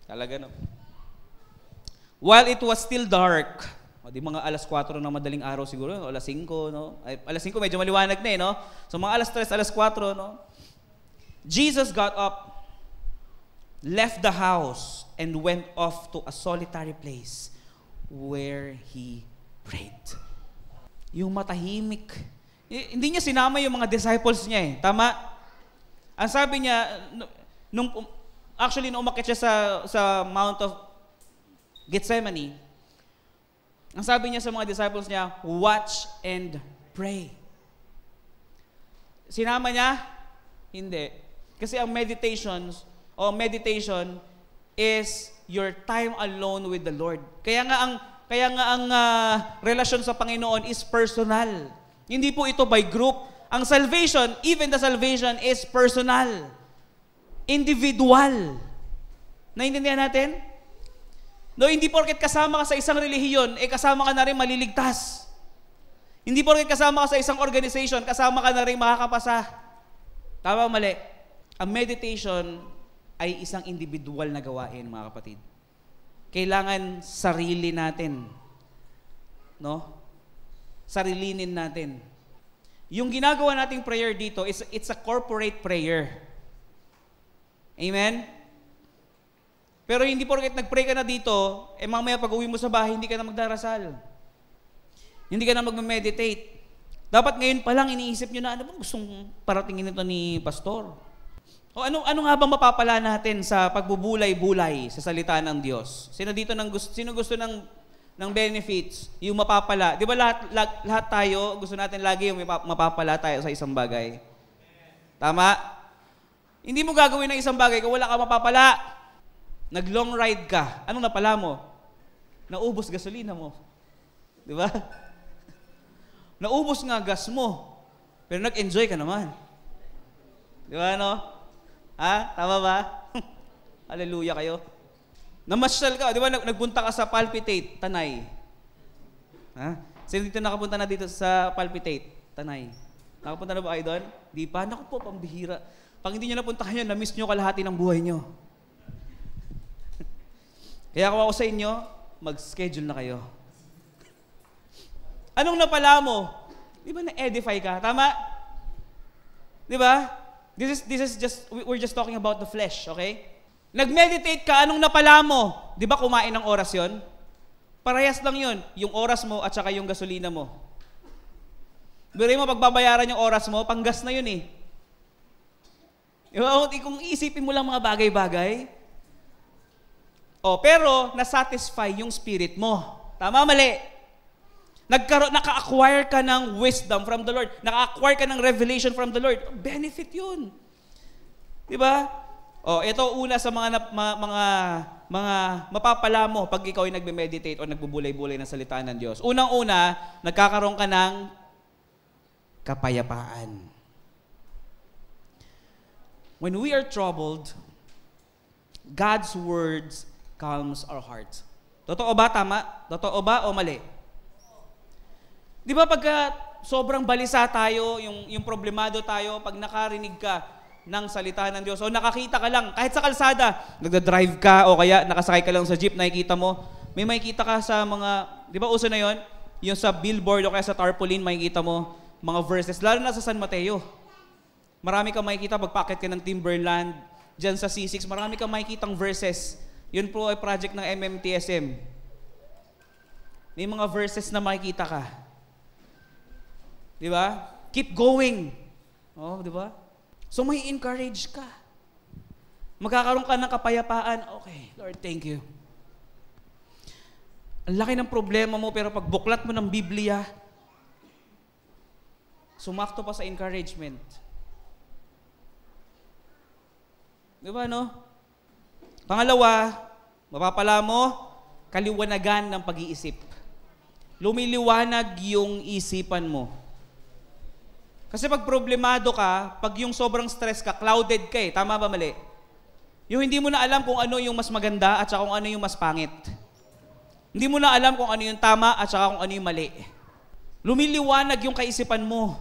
talaga no. While it was still dark, di mga alas 4 ng madaling araw siguro, alas 5, no? Ay, alas 5 medyo maliwanag na no? So mga alas 3, alas 4, no? Jesus got up, left the house, and went off to a solitary place where He prayed. Yung matahimik. Hindi niya sinama yung mga disciples niya eh. Tama? Ang sabi niya, nung umakyat siya sa Mount of Gethsemane, ang sabi niya sa mga disciples niya, watch and pray. Sinama niya? Hindi. Kasi ang meditation is your time alone with the Lord. Kaya nga ang relasyon sa Panginoon is personal. Hindi po ito by group. Ang salvation, even the salvation is personal. Individual. Naintindihan natin? No, hindi porket kasama ka sa isang relihiyon, kasama ka na rin maliligtas. Hindi porket kasama ka sa isang organization, kasama ka na rin makakapasa. Tama o mali? Ang meditation ay isang individual na gawain, mga kapatid. Kailangan sarili natin. No? Sarilinin natin. Yung ginagawa nating prayer dito, it's a corporate prayer. Amen? Pero hindi porket nag-pray ka na dito, mamaya pag-uwi mo sa bahay, hindi ka na magdarasal. Hindi ka na mag-meditate. Dapat ngayon pa lang iniisip nyo na, ano bang gustong paratingin ito ni Pastor? O ano nga bang mapapala natin sa pagbubulay-bulay sa salita ng Diyos? Sino gusto ng benefits, yung mapapala? Di ba lahat tayo, gusto natin lagi yung mapapala tayo sa isang bagay? Tama? Hindi mo gagawin ng isang bagay kung wala ka mapapala. Nag-long ride ka. Anong napala mo? Naubos gasolina mo. Di ba? Naubos nga gas mo. Pero nag-enjoy ka naman. Di ba, no? Ha? Tama ba? Hallelujah kayo. Namasyal ka. Di ba, nagpunta ka sa Palpitate, Tanay. Ha? Sino dito nakapunta na dito sa Palpitate, Tanay? Nakapunta na ba kayo doon? Di pa? Naku po, pambihira. Pag hindi nyo napunta kayo, na-miss nyo kalahati ng buhay nyo. Kaya kung ako sa inyo, mag-schedule na kayo. Anong napala mo? Di ba na-edify ka? Tama? Di ba? This is just, we're just talking about the flesh, okay? Nag-meditate ka, anong napala mo? Di ba kumain ng oras yon? Parehas lang yun. Yung oras mo at saka yung gasolina mo. Biruin mo, pagbabayaran yung oras mo, panggas na yun eh. Kung isipin mo lang mga bagay-bagay, pero nasatisfy yung spirit mo. Tama, mali? Naka-acquire ka ng wisdom from the Lord. Naka-acquire ka ng revelation from the Lord. Benefit yun. Diba? Ito una sa mga mapapala mo pag ikaw ay nagme-meditate o nagbubulay-bulay ng salita ng Diyos. Unang-una, nagkakaroon ka ng kapayapaan. When we are troubled, God's words calms our hearts. Totoo ba? Tama? Totoo ba o mali? Di ba pagka sobrang balisa tayo, yung problemado tayo, pag nakarinig ka ng salita ng Diyos, o nakakita ka lang, kahit sa kalsada, nagda-drive ka, o kaya nakasakay ka lang sa jeep, nakikita mo, may makikita ka sa mga, di ba uso na yon? Yung sa billboard o kaya sa tarpaulin, makikita mo mga verses, lalo na sa San Mateo. Marami kang makikita, pagpakit ka ng Timberland, dyan sa C6, marami kang makikitang verses. Yun po ay project ng MMTSM. May mga verses na makikita ka. Di ba? Keep going. Oh, di ba? So may encourage ka. Magkakaroon ka ng kapayapaan. Okay, Lord, thank you. Ang laki ng problema mo, pero pag buklat mo ng Biblia, sumakto pa sa encouragement. Di ba, no? Pangalawa, mapapala mo, kaliwanagan ng pag-iisip. Lumiliwanag yung isipan mo. Kasi pag problemado ka, pag yung sobrang stress ka, clouded ka eh. Tama ba, mali? Yung hindi mo na alam kung ano yung mas maganda at saka kung ano yung mas pangit. Hindi mo na alam kung ano yung tama at saka kung ano yung mali. Lumiliwanag yung kaisipan mo.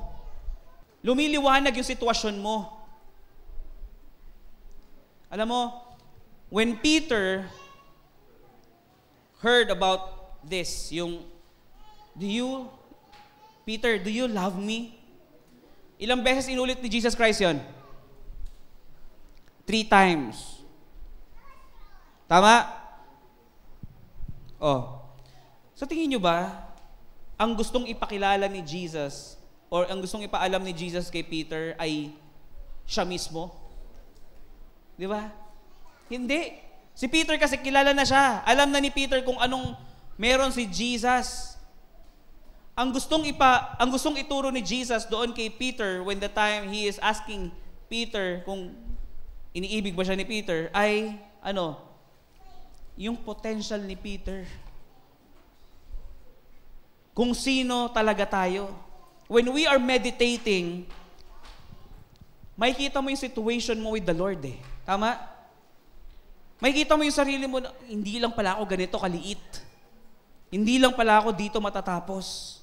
Lumiliwanag yung sitwasyon mo. Alam mo, when Peter heard about this, yung, Peter, do you love me? Ilang beses inulit ni Jesus Christ yon? 3 times. Tama? Oh. So tingin nyo ba, ang gustong ipakilala ni Jesus, or ang gustong ipaalam ni Jesus kay Peter ay siya mismo? Di ba? Hindi. Si Peter kasi kilala na siya. Alam na ni Peter kung anong meron si Jesus. Ang gustong ituro ni Jesus doon kay Peter when the time he is asking Peter kung iniibig ba siya ni Peter ay yung potential ni Peter. Kung sino talaga tayo. When we are meditating, makikita mo yung situation mo with the Lord eh. Tama? Makikita mo yung sarili mo na, hindi lang pala ako ganito kaliit. Hindi lang pala ako dito matatapos.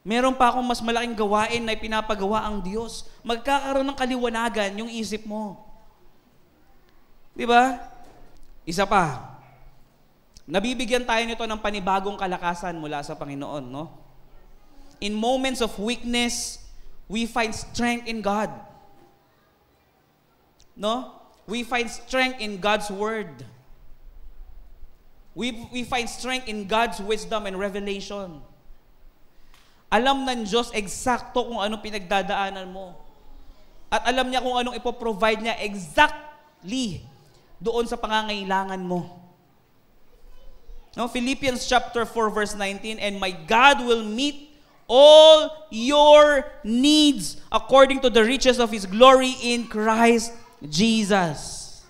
Meron pa akong mas malaking gawain na ipinapagawa ang Diyos. Magkakaroon ng kaliwanagan yung isip mo. Di ba? Isa pa. Nabibigyan tayo nito ng panibagong kalakasan mula sa Panginoon, no? In moments of weakness, we find strength in God. No? We find strength in God's Word. We find strength in God's wisdom and revelation. Alam ng Diyos eksakto kung anong pinagdadaanan mo. At alam niya kung anong ipoprovide niya exactly doon sa pangangailangan mo. No, Philippians chapter 4 verse 19, and my God will meet all your needs according to the riches of His glory in Christ Jesus.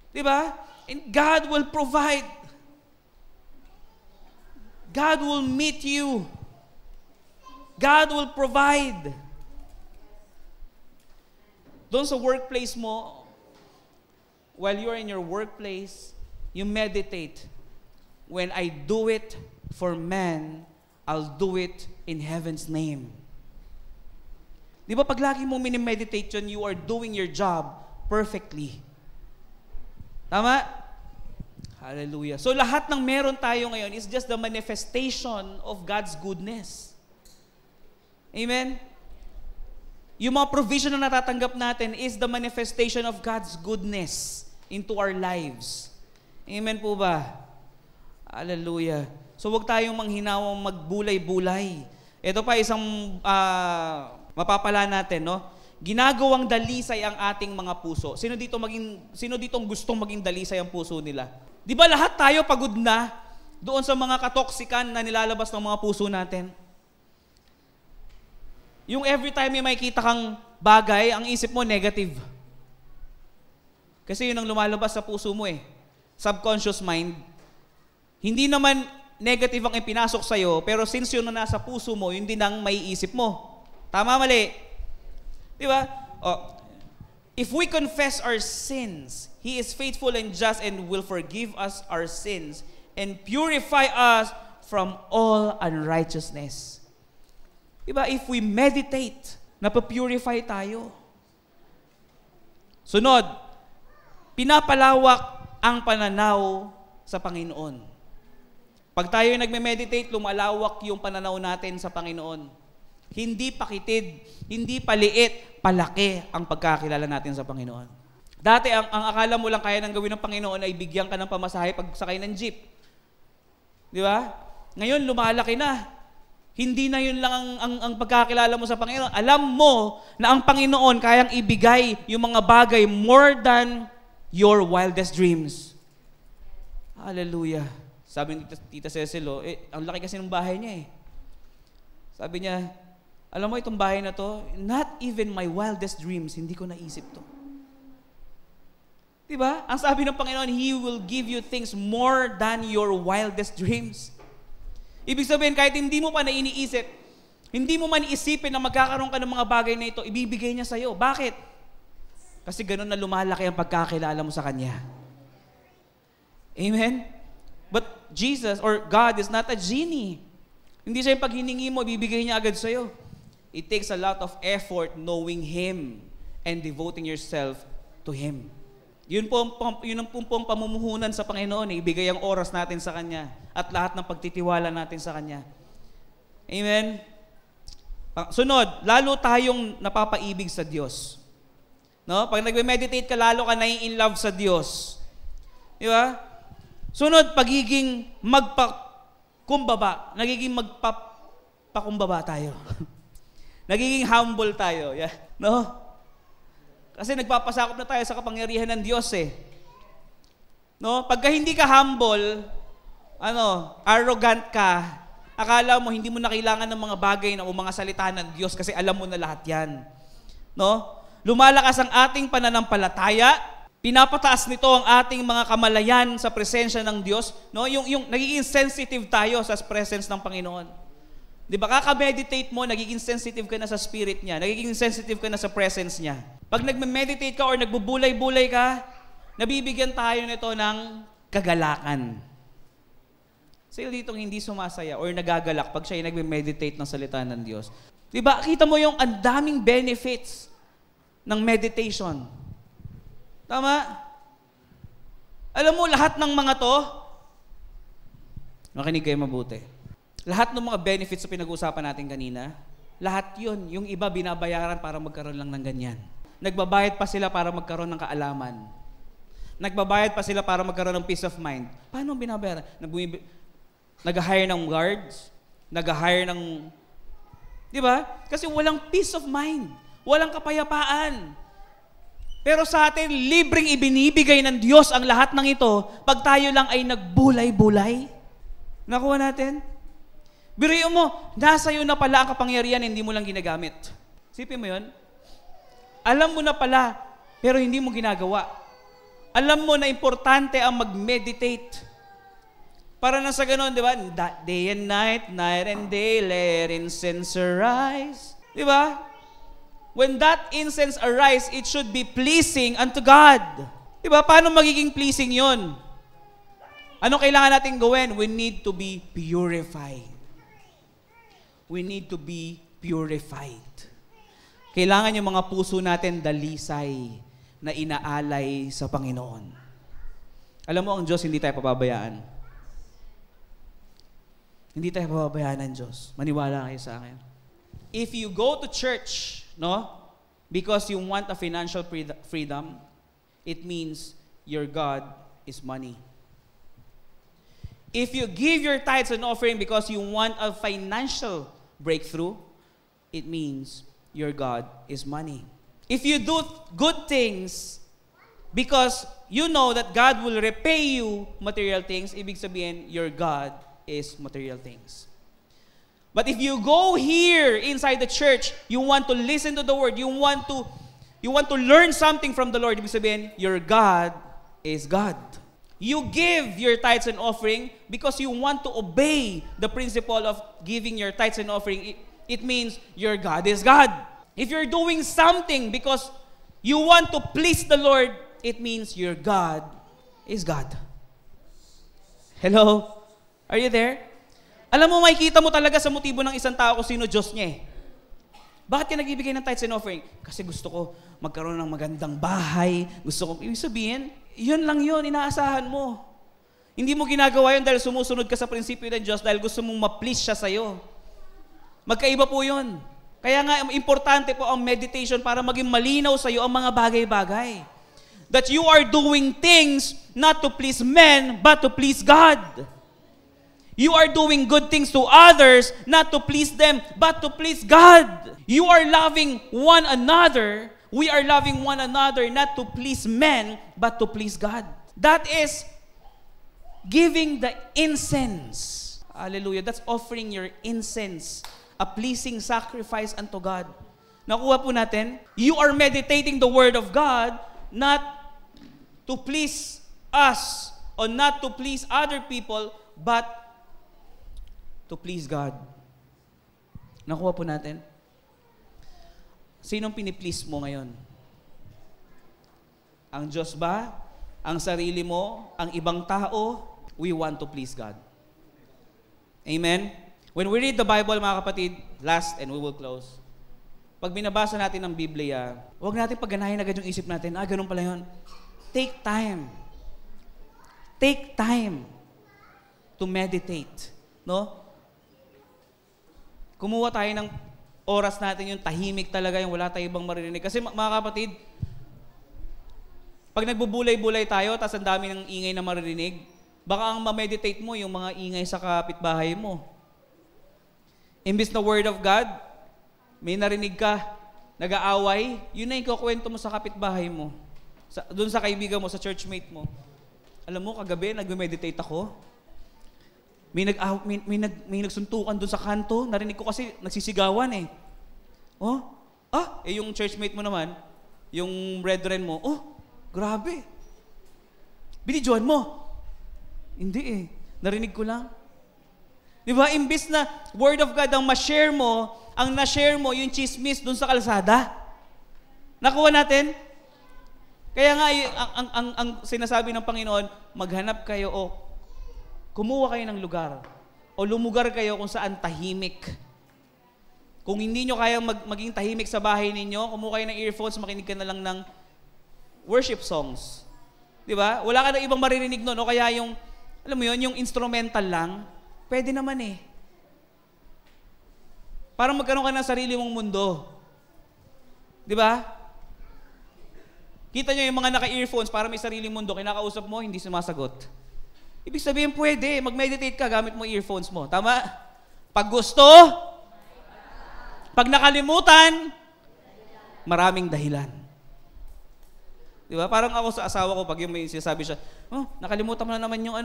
Diba? And God will provide. God will meet you. God will provide. Doon sa workplace mo, while you are in your workplace, you meditate. When I do it for man, I'll do it in heaven's name. Di ba pag lagi mo minimeditate yun, you are doing your job perfectly. Tama? Hallelujah. So lahat ng meron tayo ngayon is just the manifestation of God's goodness. Amen? Yung mga provision na natatanggap natin is the manifestation of God's goodness into our lives. Amen po ba? Hallelujah. So huwag tayong manghinawang magbulay-bulay. Ito pa isang mapapala natin, no? Ginagawang dalisay ang ating mga puso. Sino ditong gustong maging dalisay ang puso nila? Di ba lahat tayo pagod na doon sa mga katoksikan na nilalabas ng mga puso natin? Yung every time may makikita kang bagay, ang isip mo negative. Kasi yun ang lumalabas sa puso mo eh. Subconscious mind. Hindi naman negative ang ipinasok sa'yo, pero since yun na nasa puso mo, yun din ang may isip mo. Tama, mali? Di ba? If we confess our sins, He is faithful and just and will forgive us our sins and purify us from all unrighteousness. Diba? If we meditate, napapurify tayo. Sunod, pinapalawak ang pananaw sa Panginoon. Pag tayo nagme-meditate, lumalawak yung pananaw natin sa Panginoon. Hindi pakitid, hindi paliit, palaki ang pagkakilala natin sa Panginoon. Dati, ang akala mo lang kaya nang gawin ng Panginoon ay bigyan ka ng pamasahe pag sakay ng jeep. Di ba? Ngayon, lumalaki na. Hindi na yun lang ang pagkakilala mo sa Panginoon. Alam mo na ang Panginoon kayang ibigay yung mga bagay more than your wildest dreams. Hallelujah. Sabi ni Tita Cecil, ang laki kasi ng bahay niya eh. Sabi niya, alam mo itong bahay na to, not even my wildest dreams, hindi ko naisip to. Diba? Ang sabi ng Panginoon, He will give you things more than your wildest dreams. Ibig sabihin, kahit hindi mo pa na iniisip, hindi mo man isipin na magkakaroon ka ng mga bagay na ito, ibibigay niya sa'yo. Bakit? Kasi ganun na lumalaki ang pagkakilala mo sa Kanya. Amen? But Jesus or God is not a genie. Hindi siya yung pag hiningi mo, ibibigay niya agad sa'yo. It takes a lot of effort knowing Him and devoting yourself to Him. Yun ang pong pamumuhunan sa Panginoon. Ibigay ang oras natin sa Kanya at lahat ng pagtitiwala natin sa Kanya. Amen? Sunod, lalo tayong napapaibig sa Diyos. No? Pag nagme-meditate ka, lalo ka nai-in love sa Diyos. Di ba? Sunod, pagiging magpakumbaba. Nagiging magpakumbaba tayo. Nagiging humble tayo. Yeah. No? Kasi nagpapasakop na tayo sa kapangyarihan ng Diyos eh. No? Pagka hindi ka humble, arrogant ka, akala mo hindi mo na kailangan ng mga bagay o mga salita ng Diyos kasi alam mo na lahat yan. No? Lumalakas ang ating pananampalataya, pinapataas nito ang ating mga kamalayan sa presensya ng Diyos. No? Yung nagiging sensitive tayo sa presence ng Panginoon. Di ba? Kaka-meditate mo, nagiging sensitive ka na sa spirit niya. Nagiging sensitive ka na sa presence niya. Pag nagme-meditate ka or nagbubulay-bulay ka, nabibigyan tayo nito ng kagalakan. Sila ditong hindi sumasaya or nagagalak pag siya ay nagme-meditate ng salita ng Diyos. Di ba? Kita mo yung ang daming benefits ng meditation. Tama? Alam mo, lahat ng mga to, makinig kayo mabuti. Lahat ng mga benefits na pinag-uusapan natin kanina, lahat yun, yung iba binabayaran para magkaroon lang ng ganyan. Nagbabayad pa sila para magkaroon ng kaalaman. Nagbabayad pa sila para magkaroon ng peace of mind. Paano binabayaran? Nag-hire ng guards, nag-hire ng... Di ba? Kasi walang peace of mind. Walang kapayapaan. Pero sa atin, libreng ibinibigay ng Diyos ang lahat ng ito pag tayo lang ay nagbulay-bulay. Nakuha natin? Biruin mo, nasa iyo na pala ang kapangyarihan, hindi mo lang ginagamit. Sipin mo yun? Alam mo na pala, pero hindi mo ginagawa. Alam mo na importante ang mag-meditate. Para na sa ganun, di ba? Day and night, night and day, let incense arise. Di ba? When that incense arise, it should be pleasing unto God. Di ba? Paano magiging pleasing yon? Ano kailangan natin gawin? We need to be purified. We need to be purified. Kailangan yung mga puso natin dalisay na inaalay sa Panginoon. Alam mo, ang Diyos hindi tayo pababayaan. Hindi tayo pababayaan ng Diyos. Maniwala kayo sa akin. If you go to church, no, because you want a financial freedom, it means your God is money. If you give your tithes and offering because you want a financial breakthrough, it means your God is money. If you do good things because you know that God will repay you material things, ibig sabihin, your God is material things. But if you go here inside the church, you want to listen to the word, you want to learn something from the Lord, ibig sabihin, your God is God. You give your tithes and offering because you want to obey the principle of giving your tithes and offering. It means your God is God. If you're doing something because you want to please the Lord, it means your God is God. Hello? Are you there? Alam mo, makikita mo talaga sa motibo ng isang tao kung sino Diyos niya eh. Bakit ka nagbibigay ng tithes and offering? Kasi gusto ko magkaroon ng magandang bahay. Gusto ko, ibig sabihin, yun lang yun, inaasahan mo. Hindi mo ginagawa yun dahil sumusunod ka sa prinsipyo ng Diyos dahil gusto mong ma-please siya sa'yo. Magkaiba po yun. Kaya nga, importante po ang meditation para maging malinaw sa'yo ang mga bagay-bagay. That you are doing things not to please men, but to please God. You are doing good things to others, not to please them, but to please God. You are loving one another. We are loving one another, not to please men, but to please God. That is giving the incense. Hallelujah. That's offering your incense, a pleasing sacrifice unto God. Nakuha po natin? You are meditating the Word of God, not to please us, or not to please other people, but to please God. Nakuha po natin? Sinong piniplease mo ngayon? Ang Diyos ba? Ang sarili mo? Ang ibang tao? We want to please God. Amen? When we read the Bible, mga kapatid, last and we will close. Pag binabasa natin ang Biblia, huwag natin pagganahin agad yung isip natin, ganun pala yun. Take time. Take time to meditate. No? Kumuha tayo ng oras natin yung tahimik talaga, yung wala tayong ibang maririnig. Kasi mga kapatid, pag nagbubulay-bulay tayo, tas ang dami ng ingay na maririnig, baka ang ma-meditate mo yung mga ingay sa kapitbahay mo. Imbis na Word of God, may narinig ka, nag-aaway, yun na yung kukwento mo sa kapitbahay mo. Doon sa kaibigan mo, sa churchmate mo. Alam mo, kagabi, nag-meditate ako. May nagsuntukan doon sa kanto. Narinig ko kasi nagsisigawan eh. Yung churchmate mo naman, yung brethren mo, grabe. Binidyohan mo. Hindi eh. Narinig ko lang. Di ba? Imbis na Word of God ang ma-share mo, ang na-share mo yung chismis doon sa kalsada. Nakuha natin? Kaya nga, ang sinasabi ng Panginoon, maghanap kayo o kumuha kayo ng lugar o lumugar kayo kung saan tahimik. Kung hindi nyo kayang maging tahimik sa bahay ninyo, kumuha kayo ng earphones, makinig ka na lang ng worship songs. Di ba? Wala ka na ibang maririnig nun. O kaya yung, alam mo yun, yung instrumental lang, pwede naman eh. Parang magkaroon ka ng sarili mong mundo. Di ba? Kita nyo yung mga naka-earphones para may sariling mundo, kinakausap mo, hindi sumasagot. Ibig sabihin, pwede. Mag-meditate ka, gamit mo earphones mo. Tama? Pag gusto, pag nakalimutan, maraming dahilan. Di ba? Parang ako sa asawa ko, pag yung may sinasabi siya, nakalimutan mo na naman yung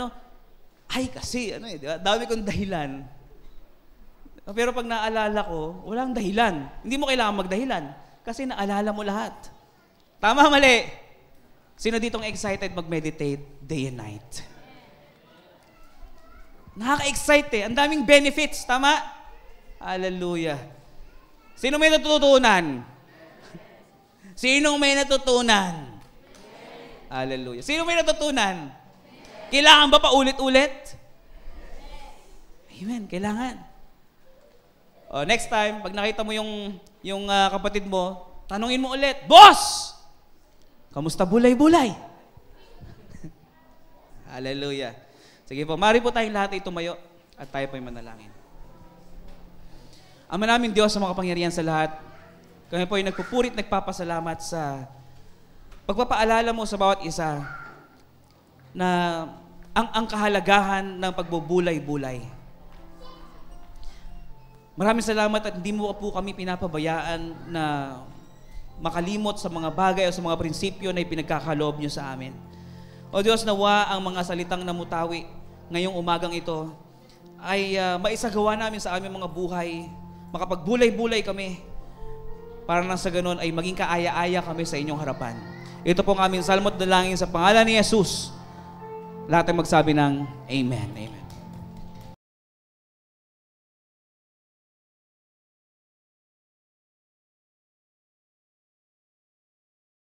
kasi, di ba? Dami kong dahilan. Pero pag naalala ko, walang dahilan. Hindi mo kailangan magdahilan. Kasi naalala mo lahat. Tama, mali. Sino ditong excited mag-meditate day and night? Nakaka-excite eh. Ang daming benefits. Tama? Hallelujah. Sino may natutunan? Sinong may natutunan? Hallelujah. Sino may natutunan? Kailangan ba pa ulit-ulit? Amen. Kailangan. Next time, pag nakita mo yung kapatid mo, tanungin mo ulit, Boss! Kamusta bulay-bulay? Hallelujah. Sige po, mari po tayong lahat ay tumayo at tayo po'y manalangin. Ama namin Diyos sa makapangyarihan sa lahat, kami po'y nagpupurit, nagpapasalamat sa pagpapaalala mo sa bawat isa na ang kahalagahan ng pagbubulay-bulay. Maraming salamat at hindi mo po kami pinapabayaan na makalimot sa mga bagay o sa mga prinsipyo na ipinagkakaloob niyo sa amin. O Diyos, nawa ang mga salitang namutawi ngayong umagang ito ay maisagawa namin sa aming mga buhay, makapagbulay-bulay kami para nang sa ganon ay maging kaaya-aya kami sa inyong harapan. Ito pong aming salmo't dalangin sa pangalan ni Jesus. Lahat ay magsabi ng Amen. Amen.